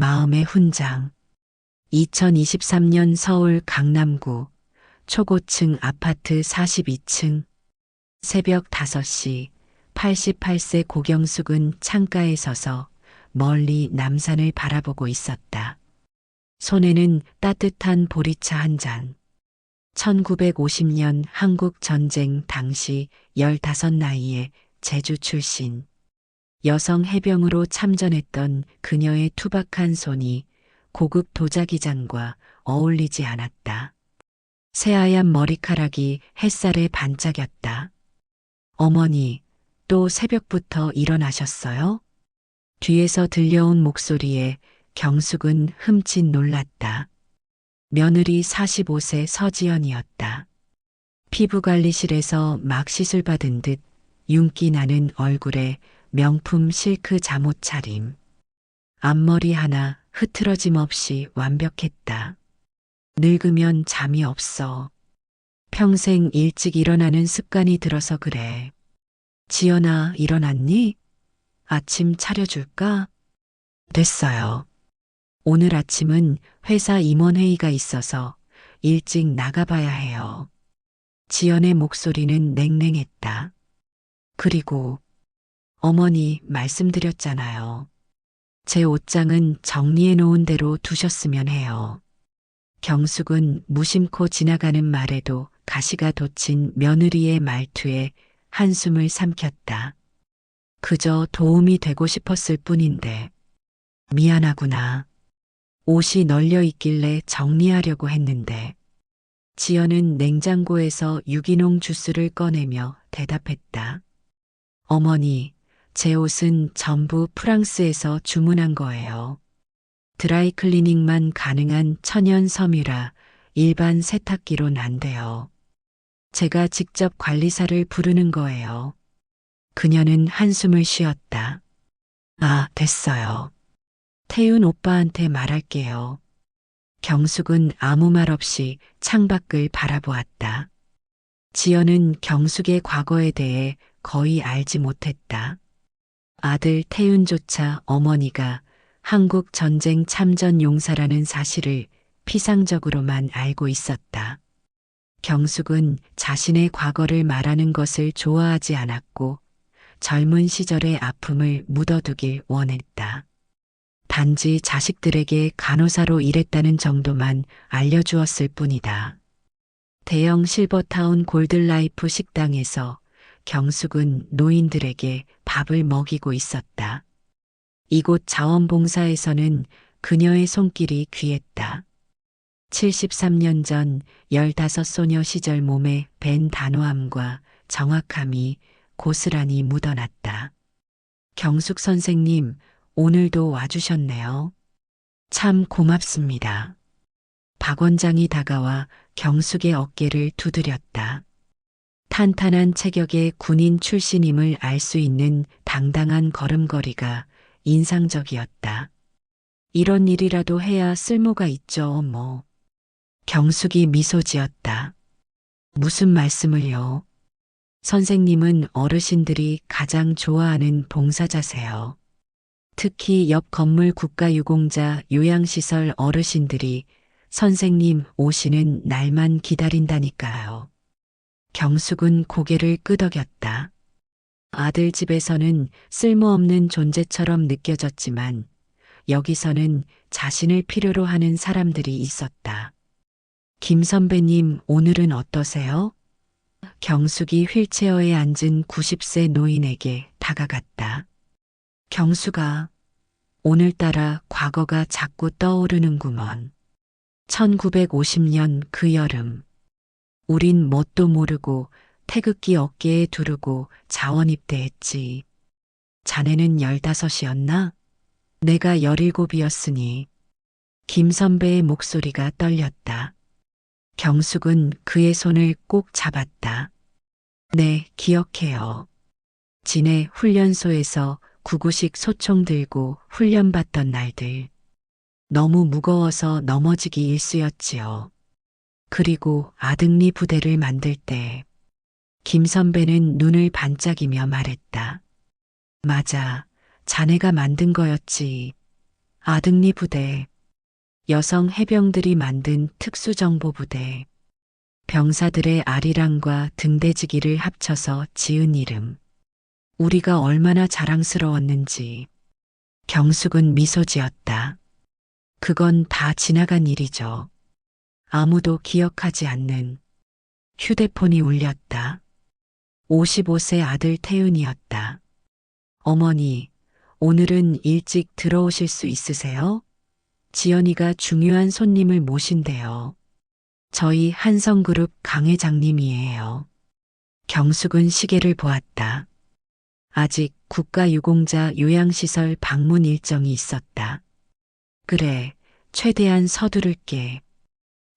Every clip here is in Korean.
마음의 훈장. 2023년 서울 강남구 초고층 아파트 42층. 새벽 5시 88세 고경숙은 창가에 서서 멀리 남산을 바라보고 있었다. 손에는 따뜻한 보리차 한 잔. 1950년 한국 전쟁 당시 15 나이에 제주 출신. 여성 해병으로 참전했던 그녀의 투박한 손이 고급 도자기장과 어울리지 않았다. 새하얀 머리카락이 햇살에 반짝였다. 어머니, 또 새벽부터 일어나셨어요? 뒤에서 들려온 목소리에 경숙은 흠칫 놀랐다. 며느리 45세 서지연이었다. 피부관리실에서 막 시술받은 듯 윤기 나는 얼굴에 명품 실크 잠옷 차림. 앞머리 하나 흐트러짐 없이 완벽했다. 늙으면 잠이 없어. 평생 일찍 일어나는 습관이 들어서 그래. 지연아, 일어났니? 아침 차려줄까? 됐어요. 오늘 아침은 회사 임원회의가 있어서 일찍 나가봐야 해요. 지연의 목소리는 냉랭했다. 그리고 어머니 말씀드렸잖아요. 제 옷장은 정리해 놓은 대로 두셨으면 해요. 경숙은 무심코 지나가는 말에도 가시가 돋친 며느리의 말투에 한숨을 삼켰다. 그저 도움이 되고 싶었을 뿐인데. 미안하구나. 옷이 널려 있길래 정리하려고 했는데. 지연은 냉장고에서 유기농 주스를 꺼내며 대답했다. 어머니, 제 옷은 전부 프랑스에서 주문한 거예요. 드라이 클리닝만 가능한 천연 섬유라 일반 세탁기론 안 돼요. 제가 직접 관리사를 부르는 거예요. 그녀는 한숨을 쉬었다. 아, 됐어요. 태윤 오빠한테 말할게요. 경숙은 아무 말 없이 창밖을 바라보았다. 지연은 경숙의 과거에 대해 거의 알지 못했다. 아들 태윤조차 어머니가 한국 전쟁 참전 용사라는 사실을 피상적으로만 알고 있었다. 경숙은 자신의 과거를 말하는 것을 좋아하지 않았고 젊은 시절의 아픔을 묻어두길 원했다. 단지 자식들에게 간호사로 일했다는 정도만 알려주었을 뿐이다. 대형 실버타운 골든라이프 식당에서 경숙은 노인들에게 밥을 먹이고 있었다. 이곳 자원봉사에서는 그녀의 손길이 귀했다. 73년 전 15소녀 시절 몸에 밴 단호함과 정확함이 고스란히 묻어났다. 경숙 선생님, 오늘도 와주셨네요. 참 고맙습니다. 박 원장이 다가와 경숙의 어깨를 두드렸다. 탄탄한 체격의 군인 출신임을 알 수 있는 당당한 걸음걸이가 인상적이었다. 이런 일이라도 해야 쓸모가 있죠, 뭐. 경숙이 미소 지었다. 무슨 말씀을요? 선생님은 어르신들이 가장 좋아하는 봉사자세요. 특히 옆 건물 국가유공자 요양시설 어르신들이 선생님 오시는 날만 기다린다니까요. 경숙은 고개를 끄덕였다. 아들 집에서는 쓸모없는 존재처럼 느껴졌지만 여기서는 자신을 필요로 하는 사람들이 있었다. 김 선배님, 오늘은 어떠세요? 경숙이 휠체어에 앉은 90세 노인에게 다가갔다. 경숙아, 오늘따라 과거가 자꾸 떠오르는구먼. 1950년 그 여름. 우린 뭣도 모르고 태극기 어깨에 두르고 자원 입대했지. 자네는 15이었나? 내가 17이었으니. 김 선배의 목소리가 떨렸다. 경숙은 그의 손을 꼭 잡았다. 네, 기억해요. 진해 훈련소에서 구구식 소총 들고 훈련받던 날들. 너무 무거워서 넘어지기 일쑤였지요. 그리고 아등리 부대를 만들 때 김 선배는 눈을 반짝이며 말했다. 맞아, 자네가 만든 거였지. 아등리 부대, 여성 해병들이 만든 특수정보부대, 병사들의 아리랑과 등대지기를 합쳐서 지은 이름. 우리가 얼마나 자랑스러웠는지. 경숙은 미소 지었다. 그건 다 지나간 일이죠. 아무도 기억하지 않는. 휴대폰이 울렸다. 55세 아들 태윤이었다. 어머니, 오늘은 일찍 들어오실 수 있으세요? 지연이가 중요한 손님을 모신대요. 저희 한성그룹 강 회장님이에요. 경숙은 시계를 보았다. 아직 국가유공자 요양시설 방문 일정이 있었다. 그래, 최대한 서두를게.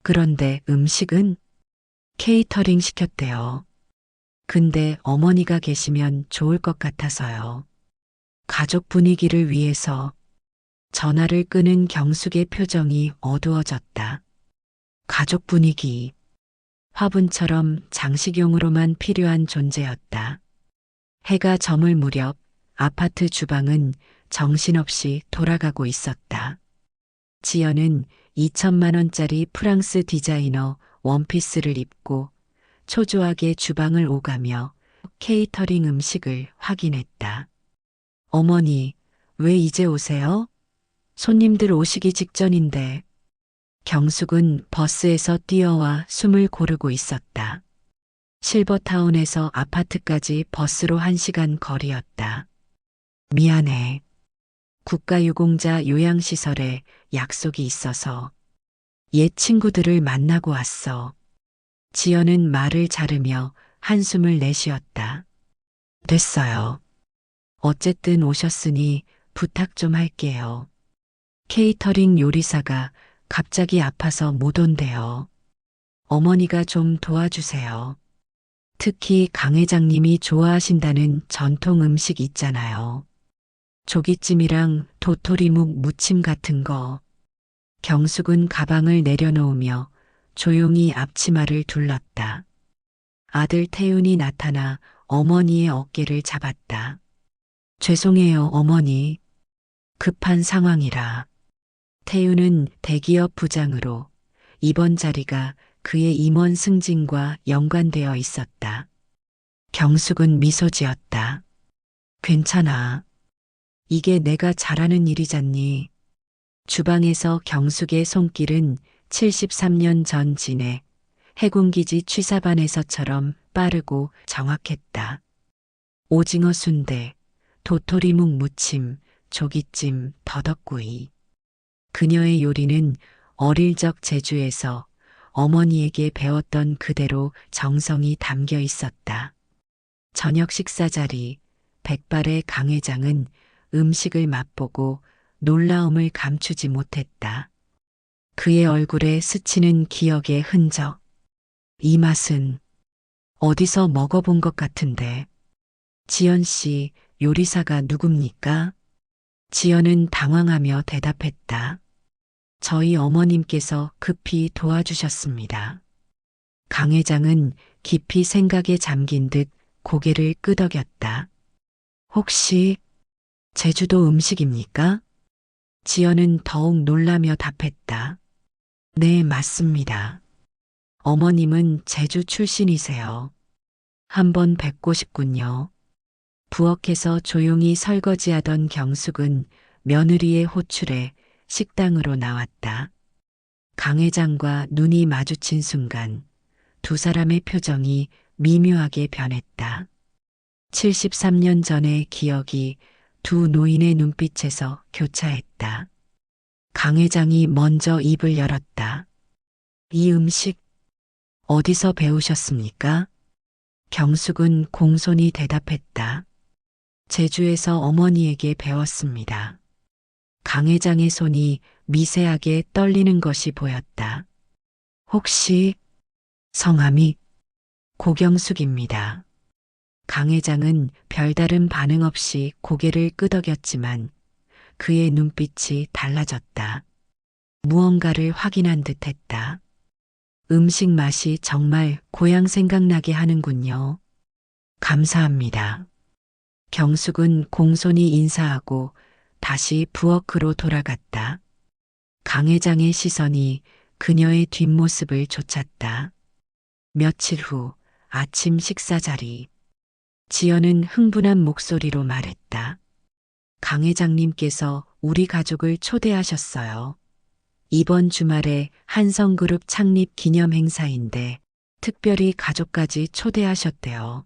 그런데 음식은 케이터링 시켰대요. 근데 어머니가 계시면 좋을 것 같아서요. 가족 분위기를 위해서. 전화를 끄는 경숙의 표정이 어두워졌다. 가족 분위기. 화분처럼 장식용으로만 필요한 존재였다. 해가 저물 무렵 아파트 주방은 정신없이 돌아가고 있었다. 지연은 2천만 원짜리 프랑스 디자이너 원피스를 입고 초조하게 주방을 오가며 케이터링 음식을 확인했다. 어머니, 왜 이제 오세요? 손님들 오시기 직전인데. 경숙은 버스에서 뛰어와 숨을 고르고 있었다. 실버타운에서 아파트까지 버스로 1시간 거리였다. 미안해. 국가유공자 요양시설에 약속이 있어서 옛 친구들을 만나고 왔어. 지연은 말을 자르며 한숨을 내쉬었다. 됐어요. 어쨌든 오셨으니 부탁 좀 할게요. 케이터링 요리사가 갑자기 아파서 못 온대요. 어머니가 좀 도와주세요. 특히 강 회장님이 좋아하신다는 전통 음식 있잖아요. 조기찜이랑 도토리묵 무침 같은 거. 경숙은 가방을 내려놓으며 조용히 앞치마를 둘렀다. 아들 태윤이 나타나 어머니의 어깨를 잡았다. 죄송해요, 어머니. 급한 상황이라. 태윤은 대기업 부장으로 이번 자리가 그의 임원 승진과 연관되어 있었다. 경숙은 미소 지었다. 괜찮아. 이게 내가 잘하는 일이잖니. 주방에서 경숙의 손길은 73년 전 진해 해군기지 취사반에서처럼 빠르고 정확했다. 오징어 순대, 도토리묵 무침, 조기찜, 더덕구이. 그녀의 요리는 어릴 적 제주에서 어머니에게 배웠던 그대로 정성이 담겨 있었다. 저녁 식사 자리, 백발의 강 회장은 음식을 맛보고 놀라움을 감추지 못했다. 그의 얼굴에 스치는 기억의 흔적. 이 맛은 어디서 먹어본 것 같은데. 지연 씨, 요리사가 누굽니까? 지연은 당황하며 대답했다. 저희 어머님께서 급히 도와주셨습니다. 강 회장은 깊이 생각에 잠긴 듯 고개를 끄덕였다. 혹시 제주도 음식입니까? 지연은 더욱 놀라며 답했다. 네, 맞습니다. 어머님은 제주 출신이세요. 한번 뵙고 싶군요. 부엌에서 조용히 설거지하던 경숙은 며느리의 호출에 식당으로 나왔다. 강 회장과 눈이 마주친 순간 두 사람의 표정이 미묘하게 변했다. 73년 전의 기억이 두 노인의 눈빛에서 교차했다. 강 회장이 먼저 입을 열었다. 이 음식 어디서 배우셨습니까? 경숙은 공손히 대답했다. 제주에서 어머니에게 배웠습니다. 강 회장의 손이 미세하게 떨리는 것이 보였다. 혹시 성함이? 고경숙입니다. 강 회장은 별다른 반응 없이 고개를 끄덕였지만 그의 눈빛이 달라졌다. 무언가를 확인한 듯했다. 음식 맛이 정말 고향 생각나게 하는군요. 감사합니다. 경숙은 공손히 인사하고 다시 부엌으로 돌아갔다. 강 회장의 시선이 그녀의 뒷모습을 쫓았다. 며칠 후 아침 식사 자리. 지연은 흥분한 목소리로 말했다. 강 회장님께서 우리 가족을 초대하셨어요. 이번 주말에 한성그룹 창립 기념 행사인데 특별히 가족까지 초대하셨대요.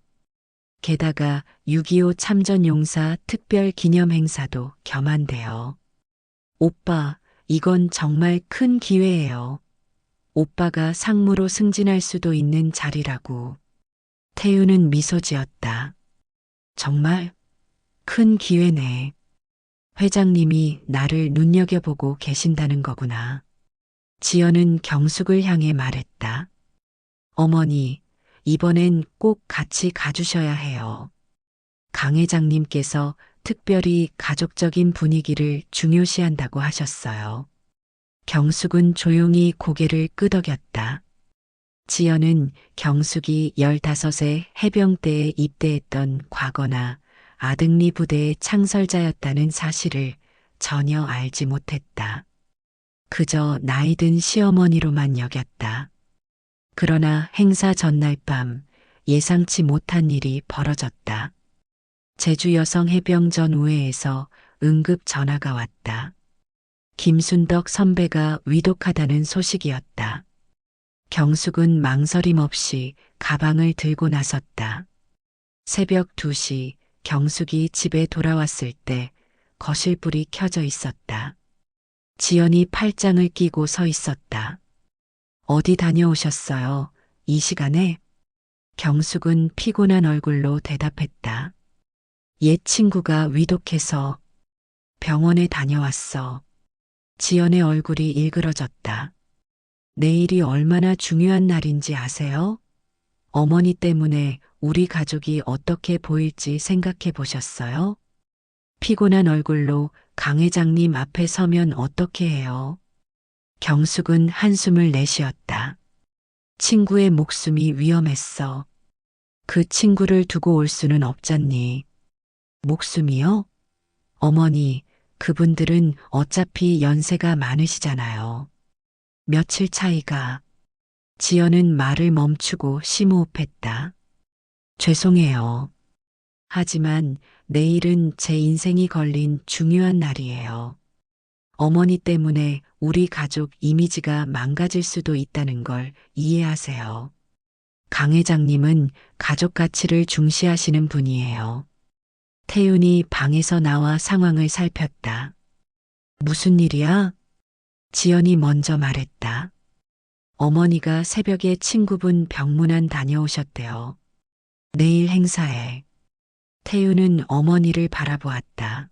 게다가 6.25 참전용사 특별 기념 행사도 겸한대요. 오빠, 이건 정말 큰 기회예요. 오빠가 상무로 승진할 수도 있는 자리라고. 태우는 미소 지었다. 정말 큰 기회네. 회장님이 나를 눈여겨보고 계신다는 거구나. 지연은 경숙을 향해 말했다. 어머니, 이번엔 꼭 같이 가주셔야 해요. 강 회장님께서 특별히 가족적인 분위기를 중요시한다고 하셨어요. 경숙은 조용히 고개를 끄덕였다. 지연은 경숙이 15세 해병대에 입대했던 과거나 아등리 부대의 창설자였다는 사실을 전혀 알지 못했다. 그저 나이든 시어머니로만 여겼다. 그러나 행사 전날 밤 예상치 못한 일이 벌어졌다. 제주 여성 해병전 우회에서 응급 전화가 왔다. 김순덕 선배가 위독하다는 소식이었다. 경숙은 망설임 없이 가방을 들고 나섰다. 새벽 2시 경숙이 집에 돌아왔을 때 거실불이 켜져 있었다. 지연이 팔짱을 끼고 서 있었다. 어디 다녀오셨어요? 이 시간에? 경숙은 피곤한 얼굴로 대답했다. 옛 친구가 위독해서 병원에 다녀왔어. 지연의 얼굴이 일그러졌다. 내일이 얼마나 중요한 날인지 아세요? 어머니 때문에 우리 가족이 어떻게 보일지 생각해 보셨어요? 피곤한 얼굴로 강 회장님 앞에 서면 어떻게 해요? 경숙은 한숨을 내쉬었다. 친구의 목숨이 위험했어. 그 친구를 두고 올 수는 없잖니. 목숨이요? 어머니, 그분들은 어차피 연세가 많으시잖아요. 며칠 차이가. 지연은 말을 멈추고 심호흡했다. 죄송해요. 하지만 내일은 제 인생이 걸린 중요한 날이에요. 어머니 때문에 우리 가족 이미지가 망가질 수도 있다는 걸 이해하세요. 강 회장님은 가족 가치를 중시하시는 분이에요. 태윤이 방에서 나와 상황을 살폈다. 무슨 일이야? 지연이 먼저 말했다. 어머니가 새벽에 친구분 병문안 다녀오셨대요. 내일 행사에. 태윤은 어머니를 바라보았다.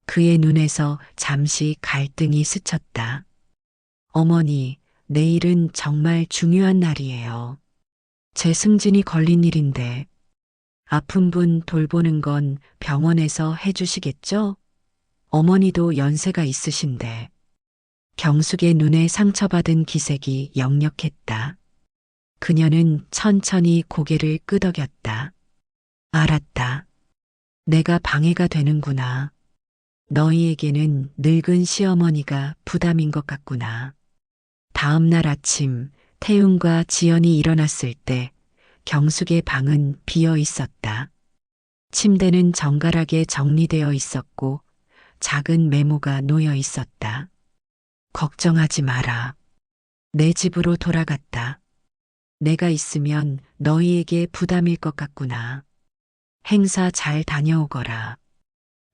그의 눈에서 잠시 갈등이 스쳤다. 어머니, 내일은 정말 중요한 날이에요. 제 승진이 걸린 일인데 아픈 분 돌보는 건 병원에서 해주시겠죠? 어머니도 연세가 있으신데. 경숙의 눈에 상처받은 기색이 역력했다. 그녀는 천천히 고개를 끄덕였다. 알았다. 내가 방해가 되는구나. 너희에게는 늙은 시어머니가 부담인 것 같구나. 다음 날 아침 태윤과 지연이 일어났을 때 경숙의 방은 비어 있었다. 침대는 정갈하게 정리되어 있었고 작은 메모가 놓여 있었다. 걱정하지 마라. 내 집으로 돌아갔다. 내가 있으면 너희에게 부담일 것 같구나. 행사 잘 다녀오거라.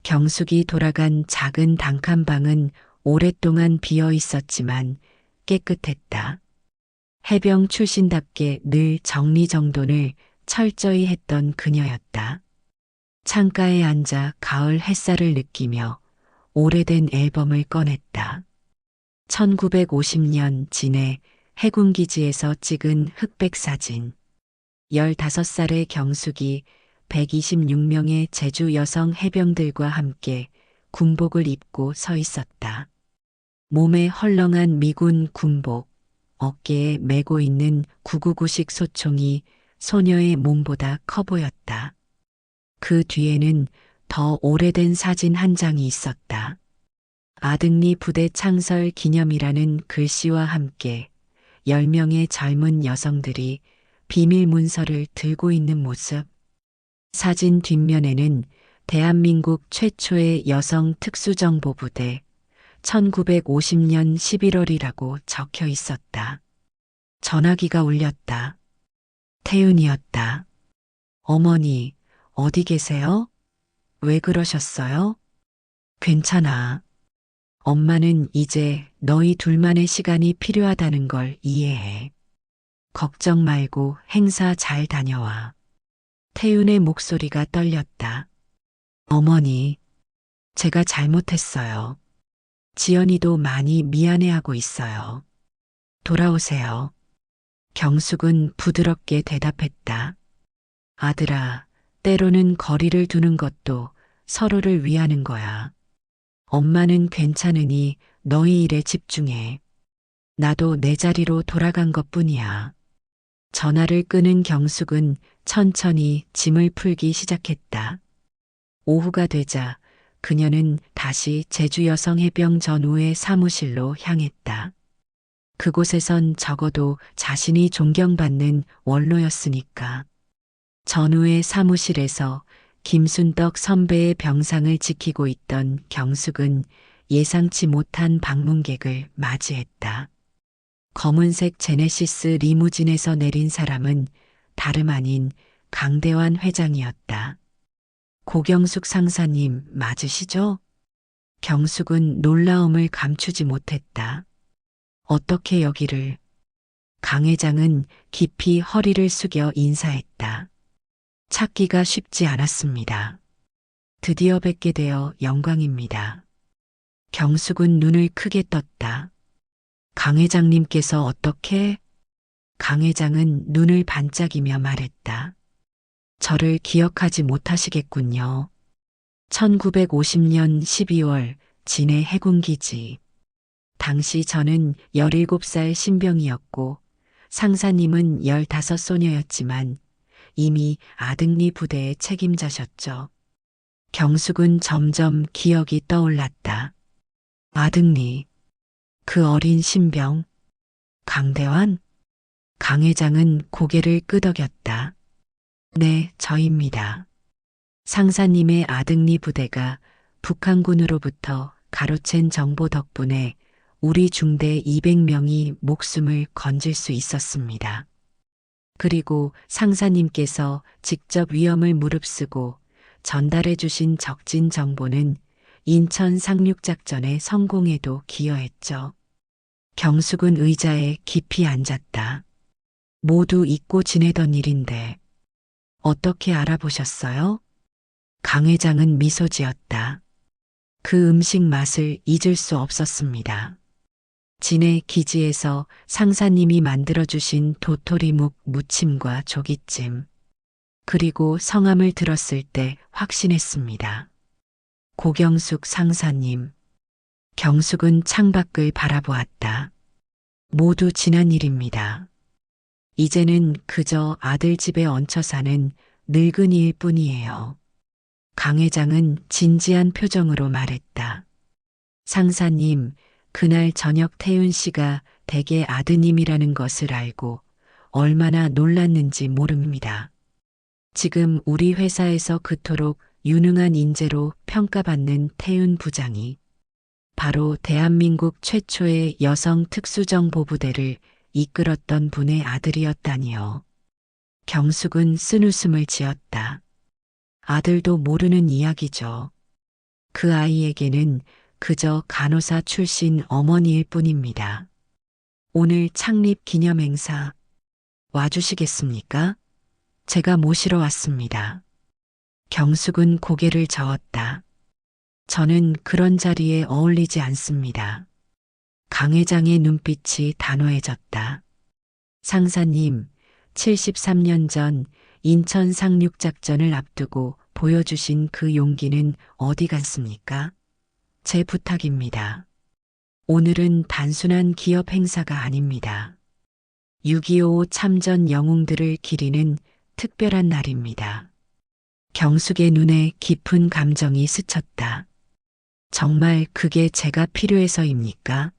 경숙이 돌아간 작은 단칸방은 오랫동안 비어 있었지만 깨끗했다. 해병 출신답게 늘 정리정돈을 철저히 했던 그녀였다. 창가에 앉아 가을 햇살을 느끼며 오래된 앨범을 꺼냈다. 1950년 진해 해군기지에서 찍은 흑백 사진. 15살의 경숙이 126명의 제주 여성 해병들과 함께 군복을 입고 서 있었다. 몸에 헐렁한 미군 군복, 어깨에 메고 있는 999식 소총이 소녀의 몸보다 커 보였다. 그 뒤에는 더 오래된 사진 한 장이 있었다. 아등리 부대 창설 기념이라는 글씨와 함께 10명의 젊은 여성들이 비밀 문서를 들고 있는 모습. 사진 뒷면에는 대한민국 최초의 여성 특수정보부대 1950년 11월이라고 적혀 있었다. 전화기가 울렸다. 태윤이었다. 어머니, 어디 계세요? 왜 그러셨어요? 괜찮아. 엄마는 이제 너희 둘만의 시간이 필요하다는 걸 이해해. 걱정 말고 행사 잘 다녀와. 태윤의 목소리가 떨렸다. 어머니, 제가 잘못했어요. 지연이도 많이 미안해하고 있어요. 돌아오세요. 경숙은 부드럽게 대답했다. 아들아, 때로는 거리를 두는 것도 서로를 위하는 거야. 엄마는 괜찮으니 너희 일에 집중해. 나도 내 자리로 돌아간 것뿐이야. 전화를 끄는 경숙은 천천히 짐을 풀기 시작했다. 오후가 되자 그녀는 다시 제주여성해병 전우의 사무실로 향했다. 그곳에선 적어도 자신이 존경받는 원로였으니까. 전우의 사무실에서 김순덕 선배의 병상을 지키고 있던 경숙은 예상치 못한 방문객을 맞이했다. 검은색 제네시스 리무진에서 내린 사람은 다름 아닌 강대환 회장이었다. 고경숙 상사님 맞으시죠? 경숙은 놀라움을 감추지 못했다. 어떻게 여기를? 강 회장은 깊이 허리를 숙여 인사했다. 찾기가 쉽지 않았습니다. 드디어 뵙게 되어 영광입니다. 경숙은 눈을 크게 떴다. 강 회장님께서 어떻게? 강 회장은 눈을 반짝이며 말했다. 저를 기억하지 못하시겠군요. 1950년 12월 진해 해군기지. 당시 저는 17살 신병이었고 상사님은 15소녀였지만 이미 아등리 부대의 책임자셨죠. 경숙은 점점 기억이 떠올랐다. 아등리, 그 어린 신병, 강대환? 강 회장은 고개를 끄덕였다. 네, 저입니다. 상사님의 아등리 부대가 북한군으로부터 가로챈 정보 덕분에 우리 중대 200명이 목숨을 건질 수 있었습니다. 그리고 상사님께서 직접 위험을 무릅쓰고 전달해 주신 적진 정보는 인천 상륙작전의 성공에도 기여했죠. 경숙은 의자에 깊이 앉았다. 모두 잊고 지내던 일인데 어떻게 알아보셨어요? 강 회장은 미소 지었다. 그 음식 맛을 잊을 수 없었습니다. 진해 기지에서 상사님이 만들어주신 도토리묵 무침과 조기찜. 그리고 성함을 들었을 때 확신했습니다. 고경숙 상사님. 경숙은 창밖을 바라보았다. 모두 지난 일입니다. 이제는 그저 아들 집에 얹혀 사는 늙은이일 뿐이에요. 강 회장은 진지한 표정으로 말했다. 상사님, 그날 저녁 태윤 씨가 댁의 아드님이라는 것을 알고 얼마나 놀랐는지 모릅니다. 지금 우리 회사에서 그토록 유능한 인재로 평가받는 태윤 부장이 바로 대한민국 최초의 여성 특수정보부대를 이끌었던 분의 아들이었다니요. 경숙은 쓴웃음을 지었다. 아들도 모르는 이야기죠. 그 아이에게는 그저 간호사 출신 어머니일 뿐입니다. 오늘 창립 기념 행사 와주시겠습니까? 제가 모시러 왔습니다. 경숙은 고개를 저었다. 저는 그런 자리에 어울리지 않습니다. 강 회장의 눈빛이 단호해졌다. 상사님, 73년 전 인천 상륙작전을 앞두고 보여주신 그 용기는 어디 갔습니까? 제 부탁입니다. 오늘은 단순한 기업 행사가 아닙니다. 6.25 참전 영웅들을 기리는 특별한 날입니다. 경숙의 눈에 깊은 감정이 스쳤다. 정말 그게 제가 필요해서입니까?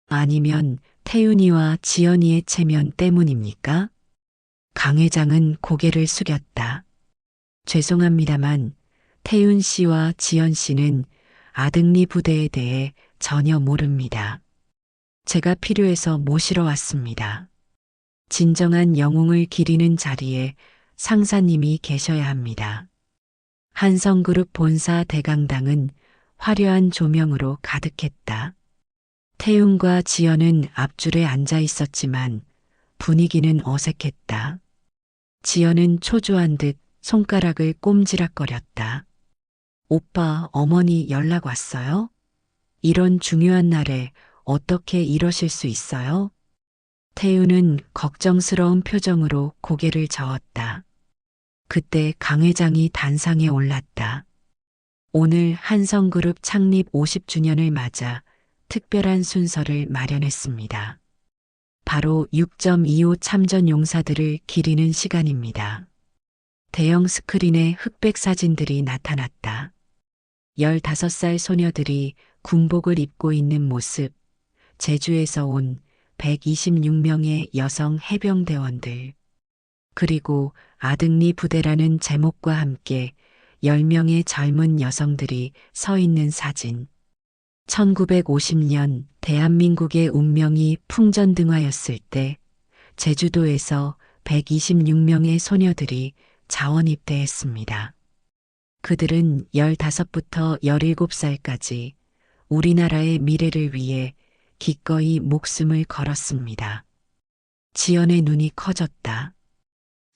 아니면 태윤이와 지연이의 체면 때문입니까? 강 회장은 고개를 숙였다. 죄송합니다만 태윤 씨와 지연 씨는 아등리 부대에 대해 전혀 모릅니다. 제가 필요해서 모시러 왔습니다. 진정한 영웅을 기리는 자리에 상사님이 계셔야 합니다. 한성그룹 본사 대강당은 화려한 조명으로 가득했다. 태윤과 지연은 앞줄에 앉아 있었지만 분위기는 어색했다. 지연은 초조한 듯 손가락을 꼼지락거렸다. 오빠, 어머니 연락 왔어요? 이런 중요한 날에 어떻게 이러실 수 있어요? 태윤은 걱정스러운 표정으로 고개를 저었다. 그때 강 회장이 단상에 올랐다. 오늘 한성그룹 창립 50주년을 맞아 특별한 순서를 마련했습니다. 바로 6.25 참전 용사들을 기리는 시간입니다. 대형 스크린에 흑백 사진들이 나타났다. 15살 소녀들이 군복을 입고 있는 모습, 제주에서 온 126명의 여성 해병대원들, 그리고 아등리 부대라는 제목과 함께 10명의 젊은 여성들이 서 있는 사진. 1950년 대한민국의 운명이 풍전등화였을 때 제주도에서 126명의 소녀들이 자원 입대했습니다. 그들은 15부터 17살까지 우리나라의 미래를 위해 기꺼이 목숨을 걸었습니다. 지연의 눈이 커졌다.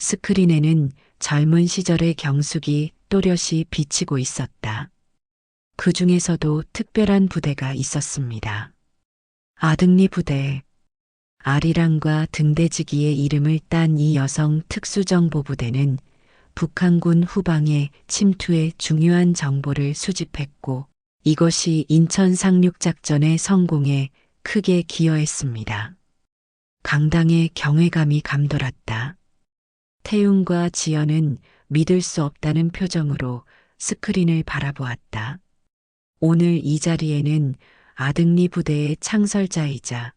스크린에는 젊은 시절의 경숙이 또렷이 비치고 있었다. 그 중에서도 특별한 부대가 있었습니다. 아등리 부대. 아리랑과 등대지기의 이름을 딴 이 여성 특수정보부대는 북한군 후방의 침투에 중요한 정보를 수집했고 이것이 인천 상륙작전의 성공에 크게 기여했습니다. 강당의 경외감이 감돌았다. 태윤과 지연은 믿을 수 없다는 표정으로 스크린을 바라보았다. 오늘 이 자리에는 아등리 부대의 창설자이자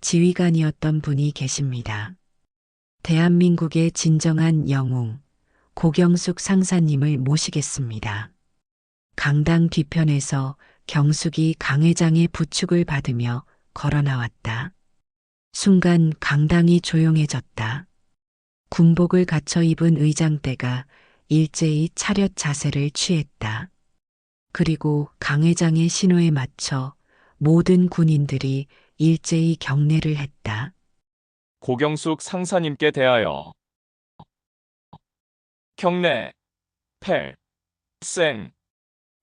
지휘관이었던 분이 계십니다. 대한민국의 진정한 영웅, 고경숙 상사님을 모시겠습니다. 강당 뒤편에서 경숙이 강 회장의 부축을 받으며 걸어 나왔다. 순간 강당이 조용해졌다. 군복을 갖춰 입은 의장대가 일제히 차렷 자세를 취했다. 그리고 강 회장의 신호에 맞춰 모든 군인들이 일제히 경례를 했다. 고경숙 상사님께 대하여 경례, 필생.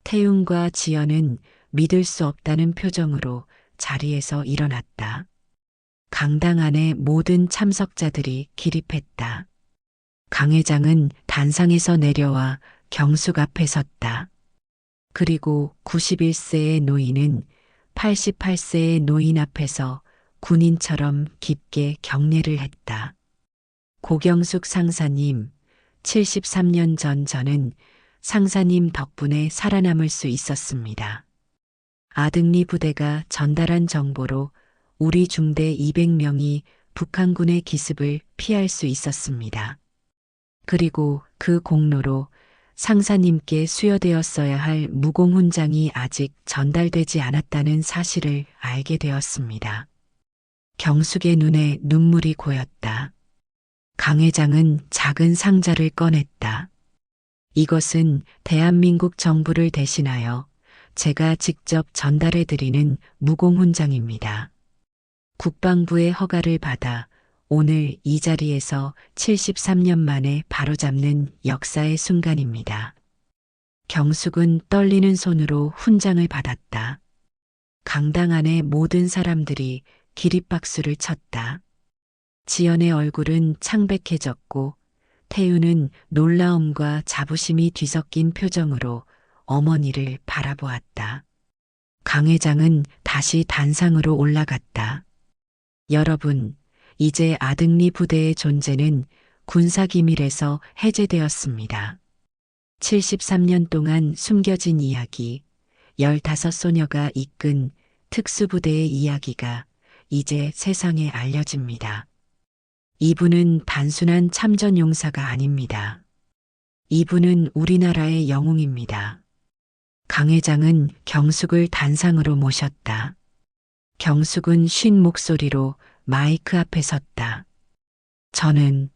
태윤과 지연은 믿을 수 없다는 표정으로 자리에서 일어났다. 강당 안에 모든 참석자들이 기립했다. 강 회장은 단상에서 내려와 경숙 앞에 섰다. 그리고 91세의 노인은 88세의 노인 앞에서 군인처럼 깊게 경례를 했다. 고경숙 상사님, 73년 전 저는 상사님 덕분에 살아남을 수 있었습니다. 아등리 부대가 전달한 정보로 우리 중대 200명이 북한군의 기습을 피할 수 있었습니다. 그리고 그 공로로 상사님께 수여되었어야 할 무공훈장이 아직 전달되지 않았다는 사실을 알게 되었습니다. 경숙의 눈에 눈물이 고였다. 강 회장은 작은 상자를 꺼냈다. 이것은 대한민국 정부를 대신하여 제가 직접 전달해드리는 무공훈장입니다. 국방부의 허가를 받아 오늘 이 자리에서 73년 만에 바로잡는 역사의 순간입니다. 경숙은 떨리는 손으로 훈장을 받았다. 강당 안의 모든 사람들이 기립박수를 쳤다. 지연의 얼굴은 창백해졌고 태윤은 놀라움과 자부심이 뒤섞인 표정으로 어머니를 바라보았다. 강 회장은 다시 단상으로 올라갔다. 여러분, 이제 아등리 부대의 존재는 군사기밀에서 해제되었습니다. 73년 동안 숨겨진 이야기, 15소녀가 이끈 특수부대의 이야기가 이제 세상에 알려집니다. 이분은 단순한 참전용사가 아닙니다. 이분은 우리나라의 영웅입니다. 강 회장은 경숙을 단상으로 모셨다. 경숙은 쉰 목소리로 마이크 앞에 섰다. 저는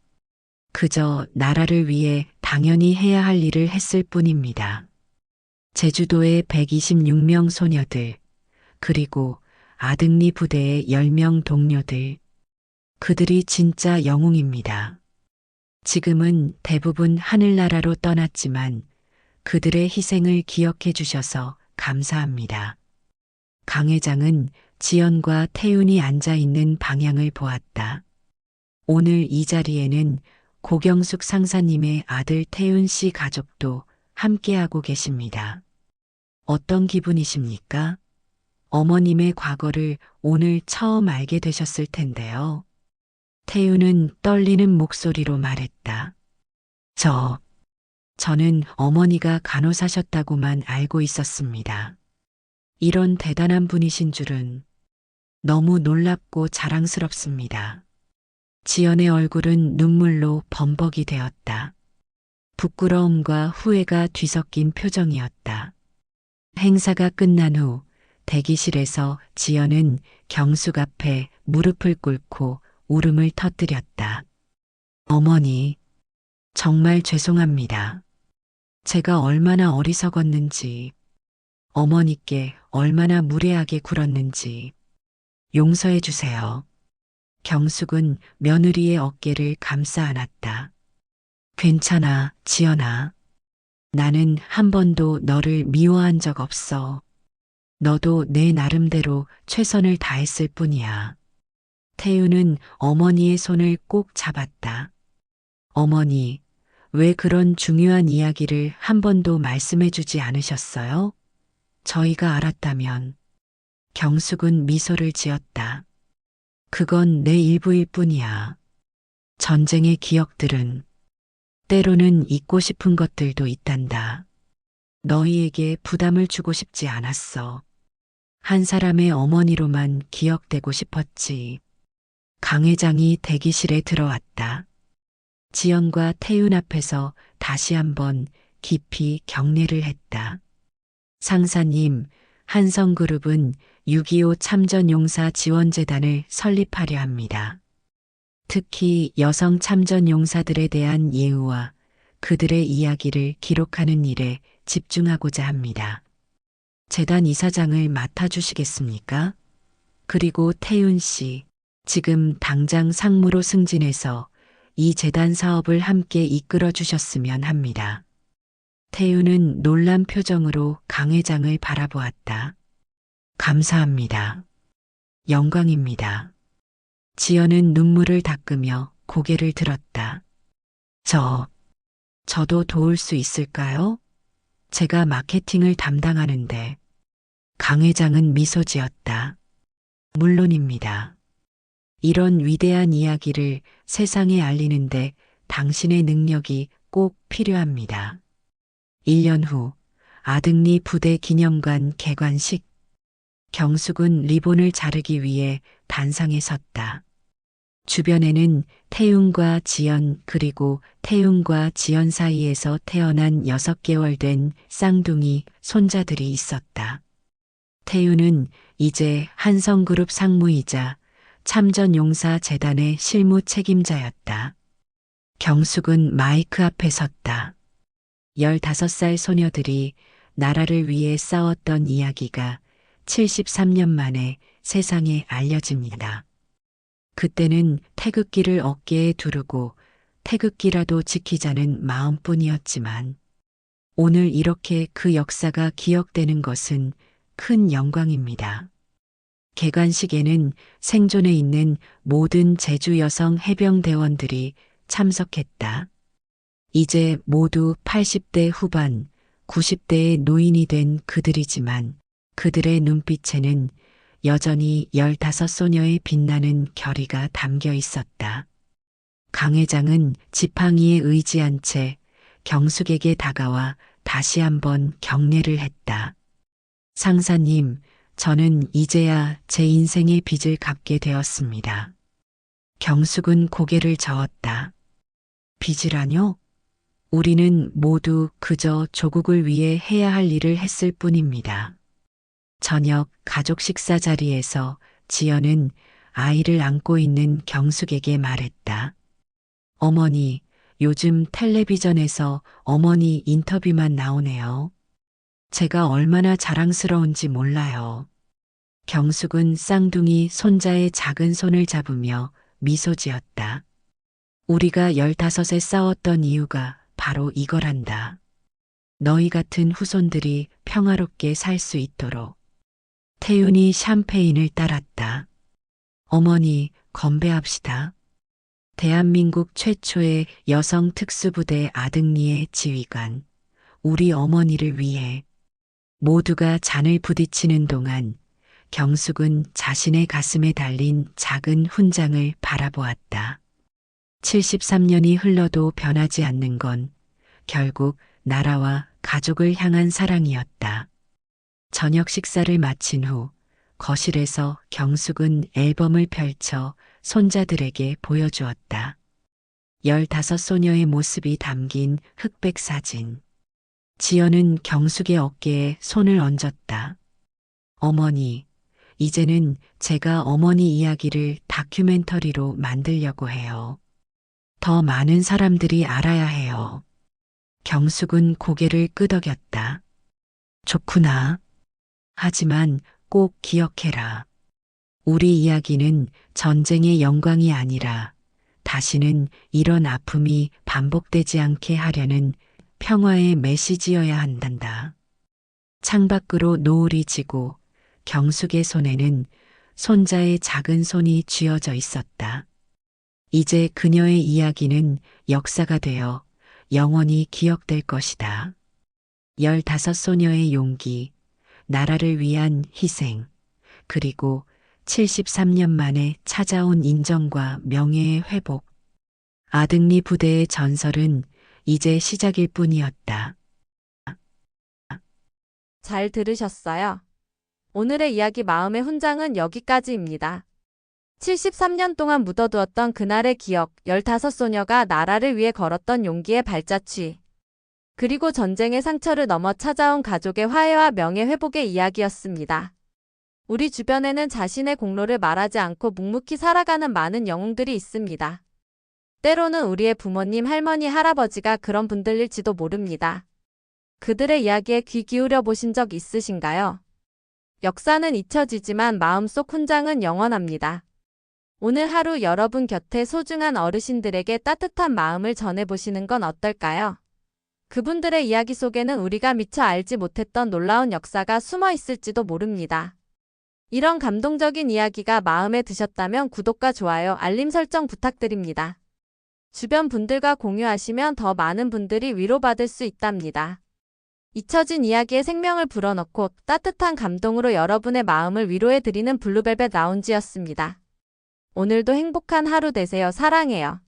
그저 나라를 위해 당연히 해야 할 일을 했을 뿐입니다. 제주도의 126명 소녀들, 그리고 아등리 부대의 10명 동료들, 그들이 진짜 영웅입니다. 지금은 대부분 하늘나라로 떠났지만 그들의 희생을 기억해 주셔서 감사합니다. 강 회장은 지연과 태윤이 앉아 있는 방향을 보았다. 오늘 이 자리에는 고경숙 상사님의 아들 태윤 씨 가족도 함께하고 계십니다. 어떤 기분이십니까? 어머님의 과거를 오늘 처음 알게 되셨을 텐데요. 태윤은 떨리는 목소리로 말했다. 저는 어머니가 간호사셨다고만 알고 있었습니다. 이런 대단한 분이신 줄은 너무 놀랍고 자랑스럽습니다. 지연의 얼굴은 눈물로 범벅이 되었다. 부끄러움과 후회가 뒤섞인 표정이었다. 행사가 끝난 후 대기실에서 지연은 경숙 앞에 무릎을 꿇고 울음을 터뜨렸다. 어머니, 정말 죄송합니다. 제가 얼마나 어리석었는지, 어머니께 얼마나 무례하게 굴었는지 용서해 주세요. 경숙은 며느리의 어깨를 감싸 안았다. 괜찮아, 지연아. 나는 한 번도 너를 미워한 적 없어. 너도 내 나름대로 최선을 다했을 뿐이야. 태윤은 어머니의 손을 꼭 잡았다. 어머니, 왜 그런 중요한 이야기를 한 번도 말씀해 주지 않으셨어요? 저희가 알았다면. 경숙은 미소를 지었다. 그건 내 일부일 뿐이야. 전쟁의 기억들은 때로는 잊고 싶은 것들도 있단다. 너희에게 부담을 주고 싶지 않았어. 한 사람의 어머니로만 기억되고 싶었지. 강 회장이 대기실에 들어왔다. 지연과 태윤 앞에서 다시 한번 깊이 경례를 했다. 상사님, 한성그룹은 6.25 참전용사 지원재단을 설립하려 합니다. 특히 여성 참전용사들에 대한 예우와 그들의 이야기를 기록하는 일에 집중하고자 합니다. 재단 이사장을 맡아주시겠습니까? 그리고 태윤 씨, 지금 당장 상무로 승진해서 이 재단 사업을 함께 이끌어 주셨으면 합니다. 태윤은 놀란 표정으로 강 회장을 바라보았다. 감사합니다. 영광입니다. 지연은 눈물을 닦으며 고개를 들었다. 저도 도울 수 있을까요? 제가 마케팅을 담당하는데. 강 회장은 미소 지었다. 물론입니다. 이런 위대한 이야기를 세상에 알리는데 당신의 능력이 꼭 필요합니다. 1년 후 아등리 부대 기념관 개관식. 경숙은 리본을 자르기 위해 단상에 섰다. 주변에는 태윤과 지연 그리고 태윤과 지연 사이에서 태어난 6개월 된 쌍둥이 손자들이 있었다. 태윤은 이제 한성그룹 상무이자 참전용사 재단의 실무 책임자였다. 경숙은 마이크 앞에 섰다. 15살 소녀들이 나라를 위해 싸웠던 이야기가 73년 만에 세상에 알려집니다. 그때는 태극기를 어깨에 두르고 태극기라도 지키자는 마음뿐이었지만 오늘 이렇게 그 역사가 기억되는 것은 큰 영광입니다. 개관식에는 생존해 있는 모든 제주 여성 해병대원들이 참석했다. 이제 모두 80대 후반, 90대의 노인이 된 그들이지만 그들의 눈빛에는 여전히 15소녀의 빛나는 결의가 담겨 있었다. 강 회장은 지팡이에 의지한 채 경숙에게 다가와 다시 한번 경례를 했다. 상사님, 저는 이제야 제 인생의 빚을 갚게 되었습니다. 경숙은 고개를 저었다. 빚이라뇨? 우리는 모두 그저 조국을 위해 해야 할 일을 했을 뿐입니다. 저녁 가족 식사 자리에서 지연은 아이를 안고 있는 경숙에게 말했다. 어머니, 요즘 텔레비전에서 어머니 인터뷰만 나오네요. 제가 얼마나 자랑스러운지 몰라요. 경숙은 쌍둥이 손자의 작은 손을 잡으며 미소 지었다. 우리가 15에 싸웠던 이유가 바로 이거란다. 너희 같은 후손들이 평화롭게 살 수 있도록. 태윤이 샴페인을 따랐다. 어머니, 건배합시다. 대한민국 최초의 여성 특수부대 아등리의 지휘관, 우리 어머니를 위해. 모두가 잔을 부딪히는 동안 경숙은 자신의 가슴에 달린 작은 훈장을 바라보았다. 73년이 흘러도 변하지 않는 건 결국 나라와 가족을 향한 사랑이었다. 저녁 식사를 마친 후 거실에서 경숙은 앨범을 펼쳐 손자들에게 보여주었다. 15 소녀의 모습이 담긴 흑백 사진. 지연은 경숙의 어깨에 손을 얹었다. 어머니, 이제는 제가 어머니 이야기를 다큐멘터리로 만들려고 해요. 더 많은 사람들이 알아야 해요. 경숙은 고개를 끄덕였다. 좋구나. 하지만 꼭 기억해라. 우리 이야기는 전쟁의 영광이 아니라 다시는 이런 아픔이 반복되지 않게 하려는 평화의 메시지여야 한단다. 창밖으로 노을이 지고 경숙의 손에는 손자의 작은 손이 쥐어져 있었다. 이제 그녀의 이야기는 역사가 되어 영원히 기억될 것이다. 15 소녀의 용기, 나라를 위한 희생, 그리고 73년 만에 찾아온 인정과 명예의 회복. 아등리 부대의 전설은 이제 시작일 뿐이었다. 잘 들으셨어요? 오늘의 이야기 마음의 훈장은 여기까지입니다. 73년 동안 묻어두었던 그날의 기억, 15 소녀가 나라를 위해 걸었던 용기의 발자취. 그리고 전쟁의 상처를 넘어 찾아온 가족의 화해와 명예 회복의 이야기였습니다. 우리 주변에는 자신의 공로를 말하지 않고 묵묵히 살아가는 많은 영웅들이 있습니다. 때로는 우리의 부모님, 할머니, 할아버지가 그런 분들일지도 모릅니다. 그들의 이야기에 귀 기울여 보신 적 있으신가요? 역사는 잊혀지지만 마음속 훈장은 영원합니다. 오늘 하루 여러분 곁에 소중한 어르신들에게 따뜻한 마음을 전해보시는 건 어떨까요? 그분들의 이야기 속에는 우리가 미처 알지 못했던 놀라운 역사가 숨어 있을지도 모릅니다. 이런 감동적인 이야기가 마음에 드셨다면 구독과 좋아요, 알림 설정 부탁드립니다. 주변 분들과 공유하시면 더 많은 분들이 위로받을 수 있답니다. 잊혀진 이야기에 생명을 불어넣고 따뜻한 감동으로 여러분의 마음을 위로해드리는 블루벨벳 라운지였습니다. 오늘도 행복한 하루 되세요. 사랑해요.